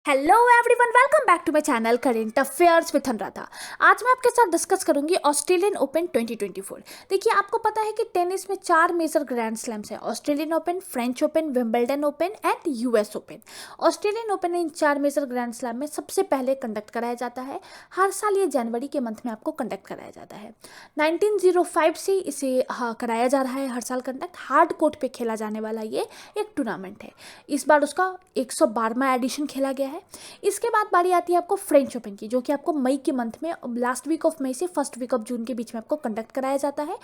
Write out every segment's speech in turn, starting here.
Hello everyone, welcome back to my channel current affairs with Anuradha. आज मैं आपके साथ डिस्कस करूंगी ऑस्ट्रेलियन ओपन 2024। देखिए, आपको पता है कि टेनिस में 4 मेजर ग्रैंड स्लैम्स हैं: Australian Open, French Open, Wimbledon Open and US Open. Australian Open इन 4 मेजर ग्रैंड स्लैम में सबसे पहले कंडक्ट कराया जाता है। हर साल ये जनवरी के मंथ में आपको कंडक्ट कराया जाता है। 1905 से इसे कराया जा रहा है हर साल कंडक्ट। हार्ड कोर्ट पे खेला जाने वाला ये एक टूर्नामेंट है। इस बार उसका 112वां एडिशन खेला गया है। इसके बाद बारी आती है आपको फ्रेंच ओपन की, जो कि आपको मई के मंथ में लास्ट वीक ऑफ मई से फर्स्ट वीक ऑफ जून के बीच में आपको कंडक्ट कराया जाता है।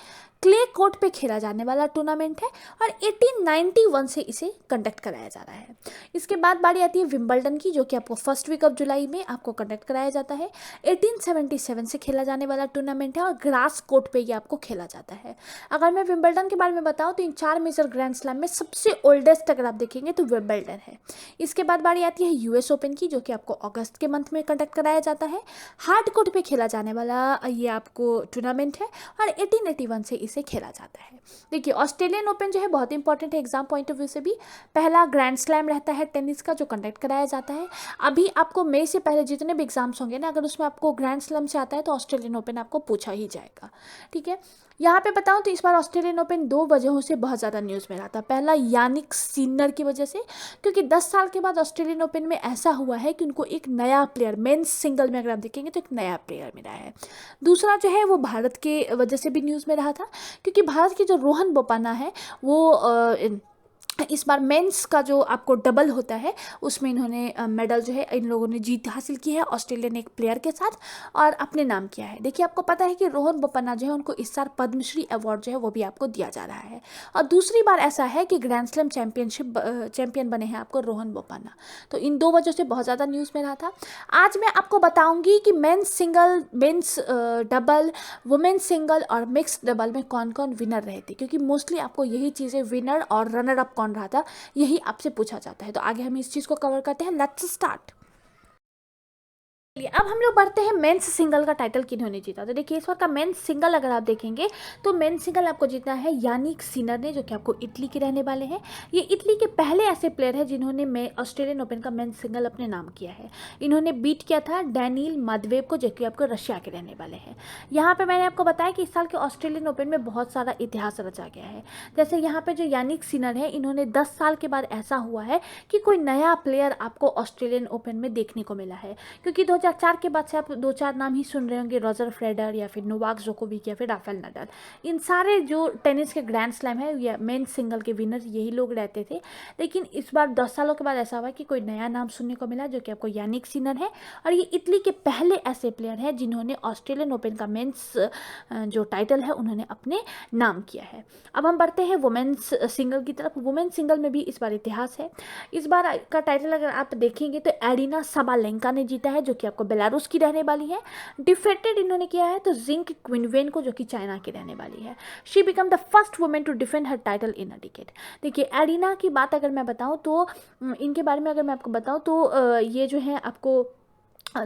क्ले कोर्ट पे खेला जाने वाला टूर्नामेंट है और 1891 से इसे कंडक्ट कराया जा रहा है। इसके बाद बारी आती है विंबलडन की, जो कि आपको फर्स्ट वीक ऑफ जुलाई में आपको कंडक्ट कराया जाता है। 1877 से खेला जाने वाला टूर्नामेंट है और ग्रास कोर्ट पे ये आपको खेला जाता है। अगर मैं विंबलडन के बारे में बताऊं तो इन 4 मेजर ग्रैंड स्लैम में सबसे ओल्डेस्ट अगर आप देखेंगे तो विंबलडन है। इसके बाद बारी आती है यूएस ओपन की, जो कि आपको अगस्त के मंथ में कंडक्ट कराया जाता है। हार्ड कोर्ट पे खेला जाने वाला ये आपको टूर्नामेंट है और 1881 से इसे खेला जाता है। देखिए, ऑस्ट्रेलियन ओपन जो है बहुत इंपॉर्टेंट है एग्जाम पॉइंट ऑफ व्यू से भी। पहला ग्रैंड स्लैम रहता है टेनिस का जो कंडक्ट कराया जाता है। अभी आपको मई से पहले जितने भी एग्जाम्स होंगे ना, अगर उसमें आपको ग्रैंड स्लैम से आता है तो ऑस्ट्रेलियन ओपन आपको पूछा ही जाएगा। ठीक है, यहाँ पे बताऊँ तो इस बार ऑस्ट्रेलियन ओपन 2 वजहों से बहुत ज़्यादा न्यूज़ में रहा था। पहला, यानिक सिनर की वजह से, क्योंकि 10 साल के बाद ऑस्ट्रेलियन ओपन में ऐसा हुआ है कि उनको एक नया प्लेयर, मेंस सिंगल में अगर आप देखेंगे तो एक नया प्लेयर मिला है। दूसरा जो है वो भारत के वजह से भी न्यूज़ में रहा था, क्योंकि भारत की जो रोहन बोपान्ना है वो इस बार मेंस का जो आपको डबल होता है उसमें इन्होंने मेडल जो है इन लोगों ने जीत हासिल की है ऑस्ट्रेलियन एक प्लेयर के साथ और अपने नाम किया है। देखिए, आपको पता है कि रोहन बोपन्ना जो है उनको इस साल पद्मश्री अवार्ड जो है वो भी आपको दिया जा रहा है और दूसरी बार ऐसा है कि ग्रैंड स्लैम चैंपियन बने हैं आपको रोहन बोपन्ना। तो इन 2 वजहों से बहुत ज़्यादा न्यूज़ में रहा था। आज मैं आपको बताऊंगी कि men's single, men's double, women's single और मिक्स डबल में कौन कौन विनर रहे थे, क्योंकि मोस्टली आपको यही चीज़ें, विनर और रनर अप कौन रहा था, यही आपसे पूछा जाता है। तो आगे हम इस चीज़ को कवर करते हैं। Let's start. अब हम लोग बढ़ते हैं मेंस सिंगल का टाइटल किन्होंने जीता। तो देखिए, इस बार का मेंस सिंगल अगर आप देखेंगे तो मेंस सिंगल आपको जीतना है यानिक सिनर ने, जो कि आपको इटली के रहने वाले हैं। ये इटली के पहले ऐसे प्लेयर हैं जिन्होंने ऑस्ट्रेलियन ओपन का मेंस सिंगल अपने नाम किया है। इन्होंने बीट किया था डैनियल मेदवेदेव को, जो कि आपको रशिया के रहने वाले हैं। यहाँ पे मैंने आपको बताया कि इस साल के ऑस्ट्रेलियन ओपन में बहुत सारा इतिहास रचा गया है। जैसे यहाँ पे जो यानिक सिनर है, इन्होंने 10 साल के बाद ऐसा हुआ है कि कोई नया प्लेयर आपको ऑस्ट्रेलियन ओपन में देखने को मिला है, क्योंकि 2004 के बाद से आप 2-4 नाम ही सुन रहे होंगे, रॉजर फेडरर या फिर नोवाक जोकोविक या फिर राफेल नडाल। इन सारे जो टेनिस के ग्रैंड स्लैम है या मेन सिंगल के विनर यही लोग रहते थे। लेकिन इस बार 10 सालों के बाद ऐसा हुआ कि कोई नया नाम सुनने को मिला, जो कि आपको यानिक सिनर है और ये इटली के पहले ऐसे प्लेयर हैं जिन्होंने ऑस्ट्रेलियन ओपन का मेंस जो टाइटल है उन्होंने अपने नाम किया है। अब हम बढ़ते हैं वुमेन्स सिंगल की तरफ। वुमेन्स सिंगल में भी इस बार इतिहास है। इस बार का टाइटल अगर आप देखेंगे तो एरिना साबालेंका ने जीता है, जो कि आपको बेलारूस की रहने वाली है। डिफेटेड इन्होंने किया है तो जिंग क्विनवेन को, जो कि चाइना की रहने वाली है। She become the first women to defend her title in a decade. देखिए, एरिना की बात अगर मैं बताऊं तो इनके बारे में अगर मैं आपको बताऊं तो ये जो है आपको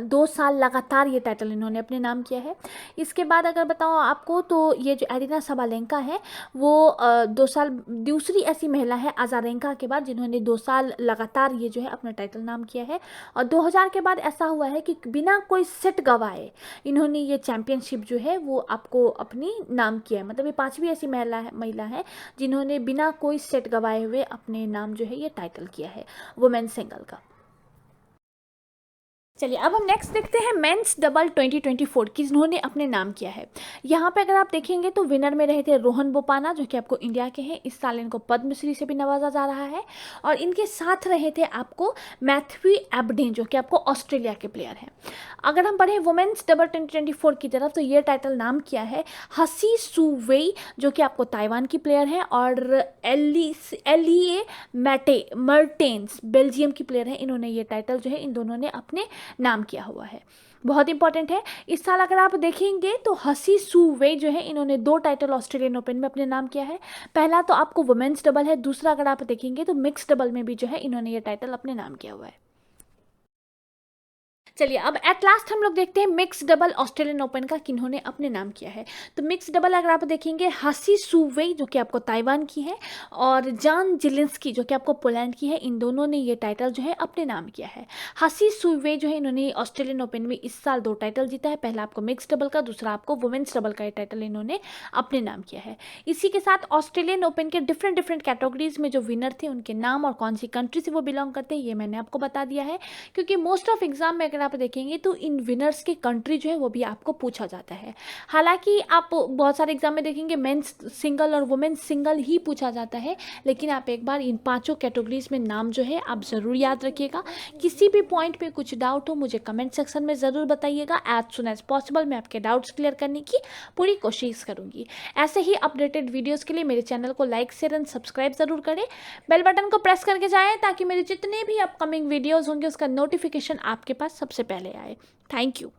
2 साल लगातार ये टाइटल इन्होंने अपने नाम किया है। इसके बाद अगर बताऊँ आपको तो ये जो एरिना साबालेंका है वो 2 साल दूसरी ऐसी महिला है अजारेंका के बाद जिन्होंने 2 साल लगातार ये जो है अपना टाइटल नाम किया है। और 2000 के बाद ऐसा हुआ है कि बिना कोई सेट गवाए इन्होंने ये चैम्पियनशिप जो है वो आपको अपनी नाम किया है। मतलब ये 5वीं ऐसी महिला है जिन्होंने बिना कोई सेट गवाए हुए अपने नाम जो है ये टाइटल किया है वुमेन सिंगल का। चलिए, अब हम नेक्स्ट देखते हैं मेंस डबल 2024 की, जिन्होंने अपने नाम किया है। यहाँ पे अगर आप देखेंगे तो विनर में रहे थे रोहन बोपाना, जो कि आपको इंडिया के हैं। इस साल इनको पद्मश्री से भी नवाजा जा रहा है। और इनके साथ रहे थे आपको मैथ्यू एबडेन, जो कि आपको ऑस्ट्रेलिया के प्लेयर हैं। अगर हम पढ़ें वुमेन्स डबल 2024 की तरफ तो ये टाइटल नाम किया है हसी सू वेई, जो कि आपको ताइवान की प्लेयर है, और एलिए मर्टेंस बेल्जियम की प्लेयर है। इन्होंने ये टाइटल जो है इन दोनों ने अपने नाम किया हुआ है। बहुत इंपॉर्टेंट है। इस साल अगर आप देखेंगे तो हसी सू वे जो है इन्होंने 2 टाइटल ऑस्ट्रेलियन ओपन में अपने नाम किया है। पहला तो आपको वुमेन्स डबल है, दूसरा अगर आप देखेंगे तो मिक्स डबल में भी जो है इन्होंने ये टाइटल अपने नाम किया हुआ है। चलिए अब एट लास्ट हम लोग देखते हैं मिक्स डबल ऑस्ट्रेलियन ओपन का किन्होंने अपने नाम किया है। तो मिक्स डबल अगर आप देखेंगे हासी सुवेई जो कि आपको ताइवान की है और जान जिलिंस्की जो कि आपको पोलैंड की है, इन दोनों ने ये टाइटल जो है अपने नाम किया है। हासी सुवेई जो है इन्होंने ऑस्ट्रेलियन ओपन में इस साल 2 टाइटल जीता है, पहला आपको मिक्स डबल का, दूसरा आपको वुमेन्स डबल का ये टाइटल इन्होंने अपने नाम किया है। इसी के साथ ऑस्ट्रेलियन ओपन के डिफरेंट डिफरेंट कैटेगरीज में जो विनर थे उनके नाम और कौन सी कंट्री से वो बिलोंग करते हैं ये मैंने आपको बता दिया है, क्योंकि मोस्ट ऑफ एग्जाम में अगर आप देखेंगे तो इन विनर्स की कंट्री जो है वो भी आपको पूछा जाता है। हालांकि आप बहुत सारे एग्जाम में देखेंगे मेंस सिंगल और वुमेन्स सिंगल ही पूछा जाता है, लेकिन आप एक बार इन 5 कैटेगरीज में नाम जो है आप ज़रूर याद रखिएगा। किसी भी पॉइंट पे कुछ डाउट हो मुझे कमेंट सेक्शन में ज़रूर बताइएगा। एज सुन एज पॉसिबल मैं आपके डाउट्स क्लियर करने की पूरी कोशिश करूँगी। ऐसे ही अपडेटेड वीडियोज़ के लिए मेरे चैनल को लाइक शेयर एंड सब्सक्राइब ज़रूर करें, बेल बटन को प्रेस करके जाएँ ताकि मेरे जितने भी अपकमिंग वीडियोज़ होंगे उसका नोटिफिकेशन आपके पास सबसे पहले आए। Thank you.